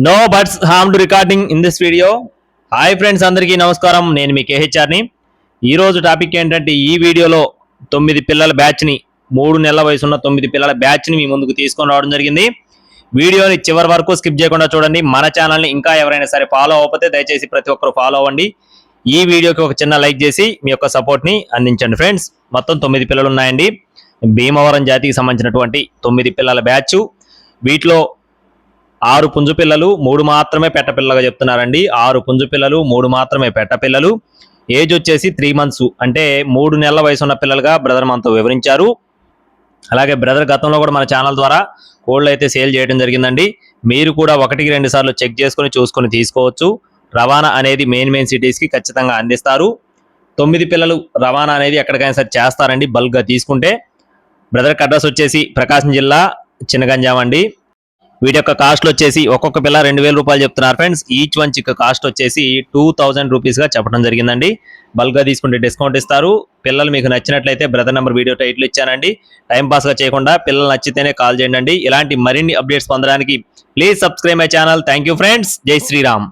No butts harm to recording in this video. Hi friends, అందరికీ నమస్కారం. నేను మీ కేహెచ్ఆర్ని. ఈరోజు టాపిక్ ఏంటంటే, ఈ వీడియోలో 9 పిల్లల బ్యాచ్ని 3 నెలల వయసున్న 9 పిల్లల బ్యాచ్ని మీ ముందుకు తీసుకొని రావడం జరిగింది. వీడియోని చివరి వరకు స్కిప్ చేయకుండా చూడండి. మన ఛానల్ని ఇంకా ఎవరైనా సరే ఫాలో అవ్వకపోతే దయచేసి ప్రతి ఒక్కరు ఫాలో అవ్వండి. ఈ వీడియోకి ఒక చిన్న లైక్ చేసి మీ యొక్క సపోర్ట్ని అందించండి ఫ్రెండ్స్. మొత్తం 9 పిల్లలు ఉన్నాయండి. భీమవరం జాతికి సంబంధించినటువంటి 9 పిల్లల బ్యాచ్. వీటిలో 6 పుంజు పిల్లలు, 3 మాత్రమే పెట్ట పిల్లలుగా చెప్తున్నారండి. 6 పుంజు పిల్లలు, 3 మాత్రమే పెట్ట పిల్లలు. ఏజ్ వచ్చేసి 3 months, అంటే 3 నెలల వయసు ఉన్న పిల్లలుగా బ్రదర్ మనతో వివరించారు. అలాగే బ్రదర్ గతంలో కూడా మన ఛానల్ ద్వారా కోళ్ళు అయితే సేల్ చేయడం జరిగిందండి. మీరు కూడా 1-2 సార్లు చెక్ చేసుకుని చూసుకొని తీసుకోవచ్చు. రవాణా అనేది మెయిన్ సిటీస్కి ఖచ్చితంగా అందిస్తారు. 9 పిల్లలు రవాణా అనేది ఎక్కడికైనా సరే చేస్తారండి బల్క్గా తీసుకుంటే. బ్రదర్ అడ్రస్ వచ్చేసి ప్రకాశం జిల్లా చిన్నగంజాం అండి. వీటి యొక్క కాస్ట్ వచ్చేసి ఒక్కొక్క పిల్ల 2000 రూపాయలు చెప్తున్నారు ఫ్రెండ్స్. ఈచ్ వన్ చిక్క కాస్ట్ వచ్చేసి 2000 రూపీస్గా చెప్పడం జరిగిందండి. బల్క్గా తీసుకుంటే డిస్కౌంట్ ఇస్తారు. పిల్లలు మీకు నచ్చినట్లయితే బ్రదర్ నెంబర్ వీడియో టైటిల్ ఇచ్చానండి. టైంపాస్గా చేయకుండా పిల్లలు నచ్చితేనే కాల్ చేయండి. ఇలాంటి మరిన్ని అప్డేట్స్ పొందడానికి please subscribe my channel. Thank you friends. జై శ్రీరామ్.